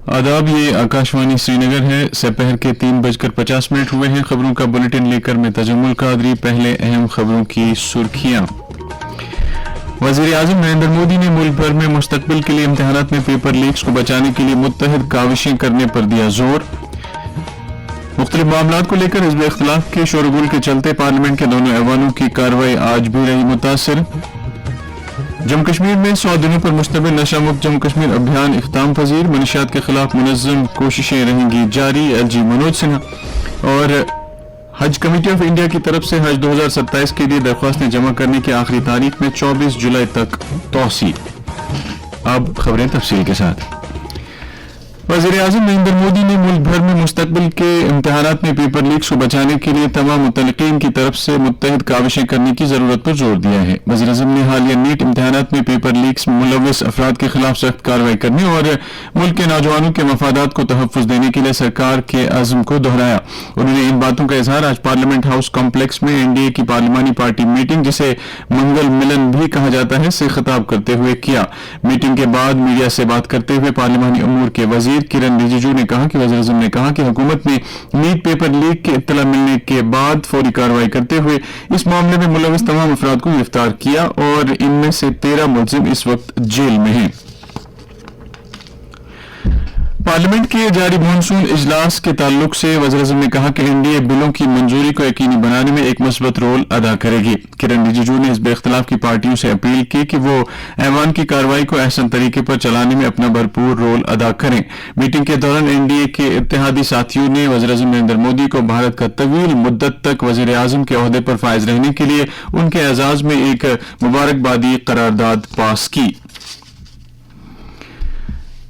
आदाब, ये आकाशवाणी श्रीनगर है। दोपहर के 3:50 हुए हैं। खबरों का बुलेटिन लेकर मैं तजम्मुल कादरी। पहले अहम खबरों की सुर्खियां। वज़ीर आज़म नरेंद्र मोदी ने मुल्क भर में मुस्तकबिल के लिए इम्तिहानात में पेपर लीक्स को बचाने के लिए मुत्तहिद काविशें करने पर दिया जोर। मुख्तलिफ मामलात को लेकर हिज़्ब इख्तिलाफ के शोरगुल के चलते पार्लियामेंट के दोनों ऐवानों की कार्रवाई आज भी रही मुतासिर। जम्मू कश्मीर में 100 दिनों पर मुश्तमिल नशा मुक्त जम्मू कश्मीर अभियान इख्ताम पजीर। मनशियात के खिलाफ मुनज़्ज़म कोशिशें रहेंगी जारी। LG मनोज सिन्हा। और हज कमेटी ऑफ इंडिया की तरफ से हज 2027 के लिए दरख्वास्तें जमा करने की आखिरी तारीख में 24 जुलाई तक तौसी। अब खबरें तफसील के साथ। वज़ीर आज़म नरेंद्र मोदी ने मुल्क भर में मुस्तकबिल के इम्तिहानात में पेपर लीक्स को बचाने के लिए तमाम मुतल्लिक़ीन की तरफ से मुत्तहिद काविशें करने की ज़रूरत पर जोर दिया है। वज़ीर आज़म ने हालिया नीट इम्तिहानात में पेपर लीक्स में मुलव्वस अफराद के खिलाफ सख्त कार्रवाई करने और मुल्क के नौजवानों के मफादात को तहफ़्फ़ुज़ देने के लिए सरकार के अज़्म को दोहराया। उन्होंने इन बातों का इज़हार आज पार्लियामेंट हाउस कॉम्प्लेक्स में NDA की पार्लिमानी पार्टी मीटिंग, जिसे मंगल मिलन भी कहा जाता है, से खिताब करते हुए किया। मीटिंग के बाद मीडिया से बात करते हुए पार्लिमानी अमूर के वज़ीर किरण रिजिजू ने कहा कि वज़ीर आज़म ने कहा कि हुकूमत ने नीट पेपर लीक की इत्तला मिलने के बाद फौरी कार्रवाई करते हुए इस मामले में मुलव्वस तमाम अफराद को गिरफ्तार किया और इनमें से 13 मुलजिम इस वक्त जेल में हैं। पार्लियामेंट के जारी मॉनसून इजलास के ताल्लुक से वज़ीर आज़म ने कहा कि NDA बिलों की मंजूरी को यकीनी बनाने में एक मस्बत रोल अदा करेगी। किरण रिजिजू ने हिज़्ब इख्तिलाफ की पार्टियों से अपील की कि वो ऐवान की कार्रवाई को अहसन तरीके पर चलाने में अपना भरपूर रोल अदा करें। मीटिंग के दौरान NDA के इत्तेहादी साथियों ने वज़ीर आज़म नरेंद्र मोदी को भारत का तवील मुद्दत तक वज़ीर आज़म के ओहदे पर फायज रहने के लिए उनके एजाज में एक मुबारकबादी करारदाद पास की।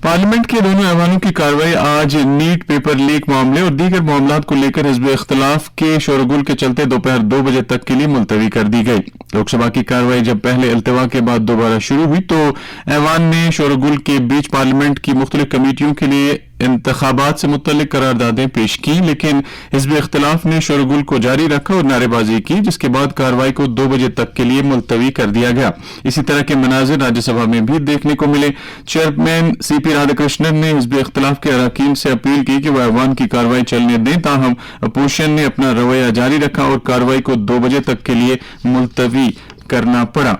पार्लियामेंट के दोनों ऐवानों की कार्रवाई आज नीट पेपर लीक मामले और दीगर मामलात को लेकर हिज़्ब इख्तिलाफ के शोरगुल के चलते दोपहर 2 बजे तक के लिए मुलतवी कर दी गई। लोकसभा की कार्रवाई जब पहले इल्तिवा के बाद दोबारा शुरू हुई तो ऐवान ने शोरगुल के बीच पार्लियामेंट की मुख्तलिफ कमेटियों के लिए इंतखाबात से मुतल्लिक करारदादें पेश की, लेकिन हिज़्ब इख्तिलाफ ने शोरगुल को जारी रखा और नारेबाजी की, जिसके बाद कार्रवाई को 2 बजे तक के लिए मुलतवी कर दिया गया। इसी तरह के मनाजिर राज्यसभा में भी देखने को मिले। चेयरमैन CP राधाकृष्णन ने हिज़्ब इख्तिलाफ के अरकान से अपील की कि वह ऐवान की कार्रवाई चलने दें, ताहम अपोजिशन ने अपना रवैया जारी रखा और कार्रवाई को 2 बजे तक के लिए मुलतवी करना पड़ा।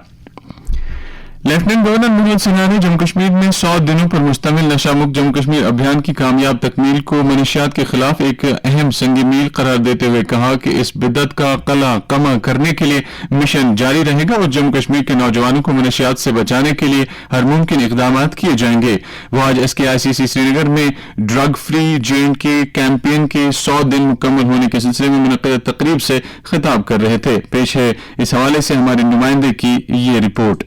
लेफ्टिनेंट गवर्नर मनोज सिन्हा ने जम्मू कश्मीर में 100 दिनों पर मुश्तमिल नशा मुक्त जम्मू कश्मीर अभियान की कामयाब तकमील को मनशियात के खिलाफ एक अहम संग मील करार देते हुए कहा कि इस बिद्दत का कला कमा करने के लिए मिशन जारी रहेगा और जम्मू कश्मीर के नौजवानों को मनशियात से बचाने के लिए हर मुमकिन इकदाम किए जाएंगे। वो आज SKICC श्रीनगर में ड्रग फ्री J&K कैंपेन के 100 दिन मुकम्मल होने के सिलसिले में मुनक़्क़द तकरीब से खिताब कर रहे थे। पेश है इस हवाले से हमारे नुमाइंदे की ये रिपोर्ट।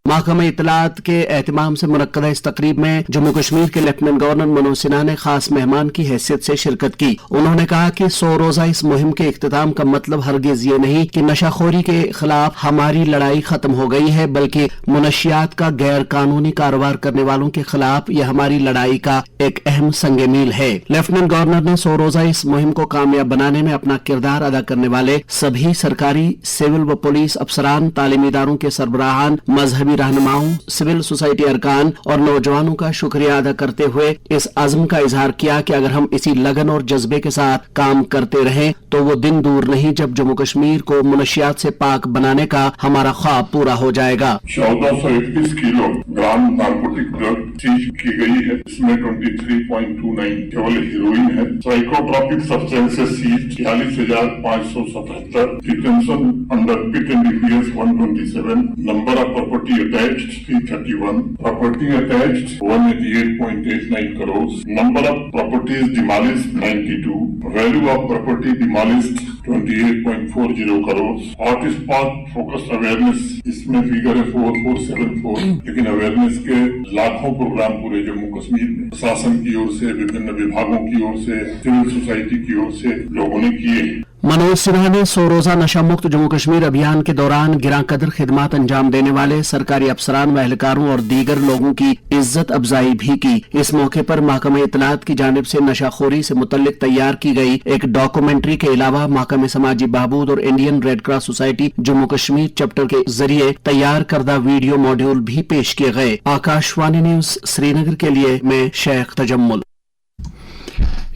महकमा इत्तलात के एहतमाम से मुनक्कदा इस तकरीब में जम्मू कश्मीर के लेफ्टिनेंट गवर्नर मनोज सिन्हा ने खास मेहमान की हैसियत से शिरकत की। उन्होंने कहा कि 100 रोजा इस मुहिम के इख्तिताम का मतलब हरगिज ये नहीं कि नशाखोरी के खिलाफ हमारी लड़ाई खत्म हो गई है, बल्कि मुनशियात का गैर कानूनी कारोबार करने वालों के खिलाफ यह हमारी लड़ाई का एक अहम संग मील है। लेफ्टिनेंट गवर्नर ने 100 रोजा इस मुहिम को कामयाब बनाने में अपना किरदार अदा करने वाले सभी सरकारी, सिविल व पुलिस अफसरान, तालीमी इदारों के सरबराहान, मजहबी रहनुमाओं, सिविल सोसाइटी अरकान और नौजवानों का शुक्रिया अदा करते हुए इस अज़्म का इजहार किया कि अगर हम इसी लगन और जज्बे के साथ काम करते रहें तो वो दिन दूर नहीं जब जम्मू कश्मीर को मुनशियात से पाक बनाने का हमारा ख्वाब पूरा हो जाएगा। 1421 kilogram narcotic drug seize की गई है। इसमें 23.29 केवल हीरोइन है। Psychotropic substances seize 46,577। Detention under PIT NDPS 127। Number of property attached 331, property attached 188.89 crores, number of properties demolished 92, value of property demolished 28.40 crores, hotspot focused awareness इसमें figure है 4474, लेकिन awareness के लाखों प्रोग्राम पूरे जम्मू कश्मीर में प्रशासन की ओर से, विभिन्न विभागों की ओर से, सिविल सोसाइटी की ओर से लोगों ने किए। मनोज सिन्हा ने 100 रोजा नशा मुक्त जम्मू कश्मीर अभियान के दौरान गिरां कदर खिदमात अंजाम देने वाले सरकारी अफसरान व एहलकारों और दीगर लोगों की इज्जत अफजाई भी की। इस मौके पर महकमा इत्तलात की जानिब से नशाखोरी से मुतल्लिक तैयार की गई एक डॉक्यूमेंट्री के अलावा महकमे समाजी बहबूद और Indian red cross society Jammu Kashmir chapter के जरिए तैयार करदा वीडियो मॉड्यूल भी पेश किए गए। आकाशवाणी न्यूज श्रीनगर के लिए मैं शेख तजम्मुल।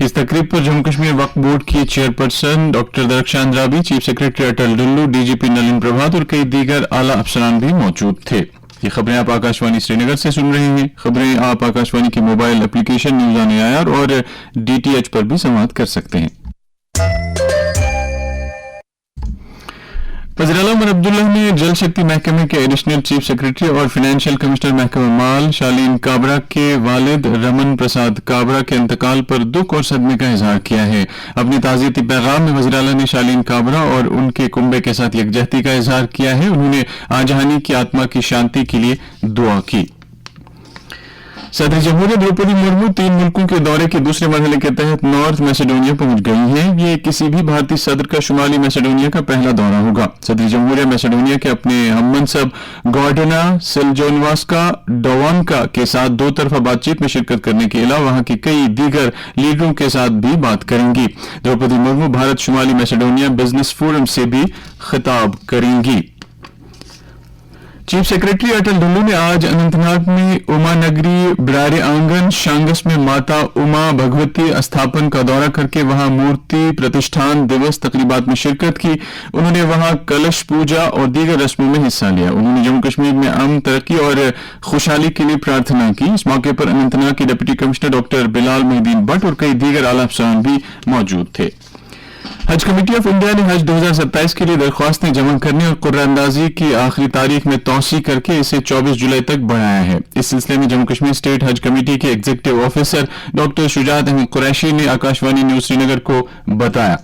इस तकरीब पर जम्मू कश्मीर वक्फ बोर्ड की चेयरपर्सन डॉक्टर दरख्शान राबी, चीफ सेक्रेटरी अटल डुल्लू, डीजीपी नलिन प्रभात और कई दीगर आला अफसरान भी मौजूद थे। ये खबरें आप आकाशवाणी श्रीनगर से सुन रहे हैं। खबरें आप आकाशवाणी की mobile application news on AIR और डीटीएच पर भी समाअत कर सकते हैं। वज़ीर आला उमर अब्दुल्ला ने जल शक्ति महकमे के एडिशनल चीफ सेक्रेटरी और फाइनेंशियल कमिश्नर महकमा माल शालीन काबरा के वालिद रमन प्रसाद काबरा के इंतकाल पर दुख और सदमे का इजहार किया है। अपने ताज़ियती पैगाम में वज़ीर आला ने शालीन काबरा और उनके कुंबे के साथ यकजहती का इजहार किया है। उन्होंने आजहानी की आत्मा की शांति के लिए दुआ की। सदर जमहूरिया द्रौपदी मुर्मू 3 मुल्कों के दौरे के दूसरे मरहले के तहत नॉर्थ मैसेडोनिया पहुंच गई हैं। ये किसी भी भारतीय सदर का शुमाली मैसेडोनिया का पहला दौरा होगा। सदर जमहूरिया मैसेडोनिया के अपने हममनसब गॉर्डना सिल्जोनवास्का डोवानका के साथ दो तरफा बातचीत में शिरकत करने के अलावा वहां के कई दीगर लीडरों के साथ भी बात करेंगी। द्रौपदी मुर्मू भारत शुमाली मैसेडोनिया बिजनेस फोरम से भी खिताब करेंगी। चीफ सेक्रेटरी अटल डुल्लू ने आज अनंतनाग में उमा नगरी ब्रारे आंगन शांगस में माता उमा भगवती स्थापन का दौरा करके वहां मूर्ति प्रतिष्ठान दिवस तकरीबात में शिरकत की। उन्होंने वहां कलश पूजा और दीगर रस्मों में हिस्सा लिया। उन्होंने जम्मू कश्मीर में अमन, तरक्की और खुशहाली के लिए प्रार्थना की। इस मौके पर अनंतनाग के deputy commissioner doctor Bilal Mohiddin Bhatt और कई दीगर आला अफसरान भी मौजूद थे। हज कमेटी ऑफ इंडिया ने हज 2027 के लिए दरख्वास्तें जमा करने और कुर्रानंदाजी की आखिरी तारीख में तौसी करके इसे 24 जुलाई तक बढ़ाया है। इस सिलसिले में जम्मू कश्मीर स्टेट हज कमेटी के executive officer doctor Shujat Ahmad Qureshi ने आकाशवाणी न्यूज श्रीनगर को बताया।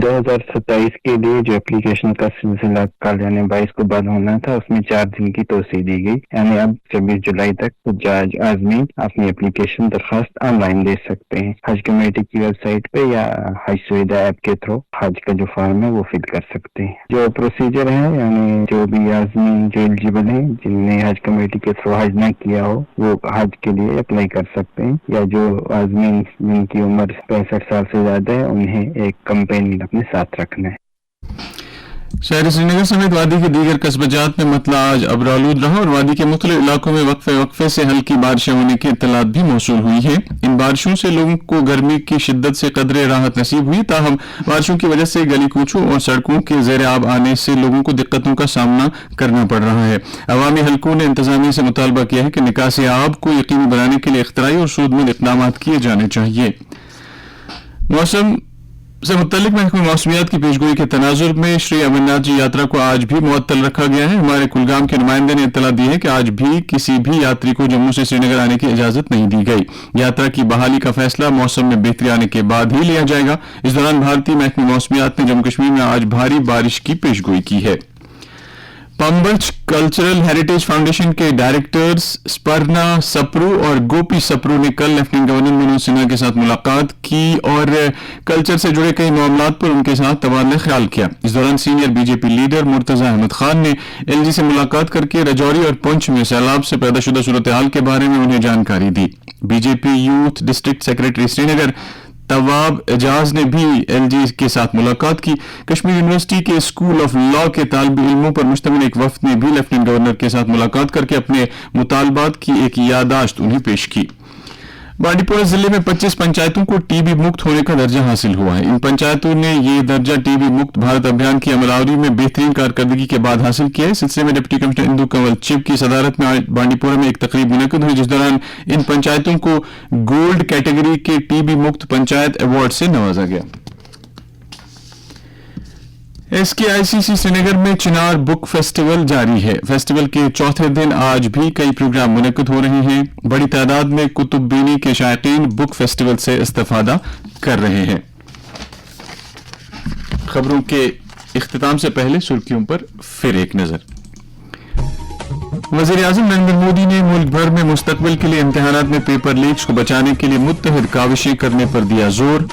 2027 के लिए जो एप्लीकेशन का सिलसिला कल यानी 22 को बंद होना था, उसमें 4 दिन की तोसी दी गई। यानी अब 26 जुलाई तक जज आजमीन अपनी एप्लीकेशन दरखास्त ऑनलाइन दे सकते हैं। हज कमेटी की वेबसाइट पे या हज सुविधा ऐप के थ्रू हज का जो फॉर्म है वो फिल कर सकते हैं। जो प्रोसीजर है यानी जो भी आजमीन जो एलिजिबल है जिनने हज कमेटी के थ्रू हज न किया हो वो हज के लिए अप्लाई कर सकते हैं, या जो आजमीन जिनकी उम्र 65 साल से ज्यादा है उन्हें एक कंपेन अपने साथ रखना है। शहर श्रीनगर समेत वादी के दीगर कस्बजात में मतला आज अबरालूद रहा और वादी के मुख्तलिफ इलाकों में वक्फे से हल्की बारिशें होने की इत्तलात भी मौसूल हुई है। इन बारिशों से लोगों को गर्मी की शिद्दत से कदरे राहत नसीब हुई, ताहम बारिशों की वजह से गली कूचों और सड़कों के जेर आब आने से लोगों को दिक्कतों का सामना करना पड़ रहा है। अवामी हलकों ने इंतजामिया से मुतालबा किया है कि निकासी आब को यकीनी बनाने के लिए इख्तराई और सूदमंद इक़दाम किए जाने चाहिए। मौसम से मुतल्लिक महकमा मौसमियात की पेशगोई के तनाजुर में श्री अमरनाथ जी यात्रा को आज भी मुअत्तल रखा गया है। हमारे कुलगाम के नुमाइंदे ने इत्तला दी है कि आज भी किसी भी यात्री को जम्मू से श्रीनगर आने की इजाजत नहीं दी गई। यात्रा की बहाली का फैसला मौसम में बेहतरी आने के बाद ही लिया जाएगा। इस दौरान भारतीय महकमा मौसमियात ने जम्मू कश्मीर में आज भारी बारिश की पेशगोई की है। पंबच कल्चरल हेरिटेज फाउंडेशन के डायरेक्टर्स स्पर्ना सप्रू और गोपी सप्रू ने कल लेफ्टिनेंट गवर्नर मनोज सिन्हा के साथ मुलाकात की और कल्चर से जुड़े कई मामलात पर उनके साथ तबादला ख्याल किया। इस दौरान senior BJP leader Murtaza Ahmad Khan ने एलजी से मुलाकात करके रजौरी और पुंछ में सैलाब से पैदाशुदा सूरत हाल के बारे में उन्हें जानकारी दी। BJP youth district secretary Srinagar Tawab Ejaz ने भी एलजी के साथ मुलाकात की। कश्मीर यूनिवर्सिटी के स्कूल ऑफ लॉ के तालिब इल्मों पर मुश्तमिल एक वफ्द ने भी लेफ्टिनेंट गवर्नर के साथ मुलाकात करके अपने मुतालबात की एक याददाश्त उन्हें पेश की। बांडीपोरा जिले में 25 पंचायतों को टीबी मुक्त होने का दर्जा हासिल हुआ है। इन पंचायतों ने ये दर्जा टीबी मुक्त भारत अभियान की अमलावरी में बेहतरीन कारकर्दगी के बाद हासिल किया है। इस सिलसिले में deputy commissioner Indu Kanwal chip की सदारत में आज बांडीपोरा में एक तकरीब मुनक्किद हुई, जिस दौरान इन पंचायतों को गोल्ड कैटेगरी के टीबी मुक्त पंचायत अवार्ड से नवाजा गया। SKICC श्रीनगर में चिनार बुक फेस्टिवल जारी है। फेस्टिवल के चौथे दिन आज भी कई प्रोग्राम मुनक्किद हो रहे हैं। बड़ी तादाद में कुतुब बीनी के शायकीन बुक फेस्टिवल से इस्तेफादा कर रहे हैं। खबरों के इख्तिताम से पहले सुर्खियों पर फिर एक नजर। वज़ीर आज़म नरेंद्र मोदी ने मुल्क भर में मुस्तकबिल के लिए इम्तिहानात में पेपर लीक्स को बचाने के लिए मुत्तहिद काविशें करने पर दिया जोर।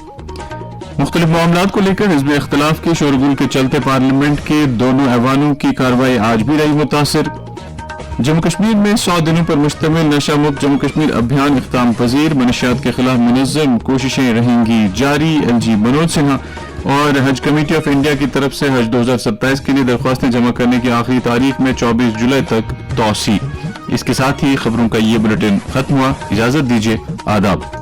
مختلف معاملات کو لے کر حزب اختلاف کے شورغل کے چلتے پارلیمنٹ کے دونوں ایوانوں کی کارروائی آج بھی رہی متاثر. جموں کشمیر میں 100 دنوں پر مشتمل نشہ مکت جموں کشمیر ابھیان اختتام پذیر. منشیات کے خلاف منظم کوششیں رہیں گی جاری. LG منوج سنہا. اور حج کمیٹی آف انڈیا کی طرف سے حج 2027 کے لیے درخواستیں جمع کرنے کی آخری تاریخ میں 24 جولائی تک توسیع. اس کے ساتھ ہی خبروں کا یہ بلیٹن ختم ہوا. اجازت دیجیے. آداب.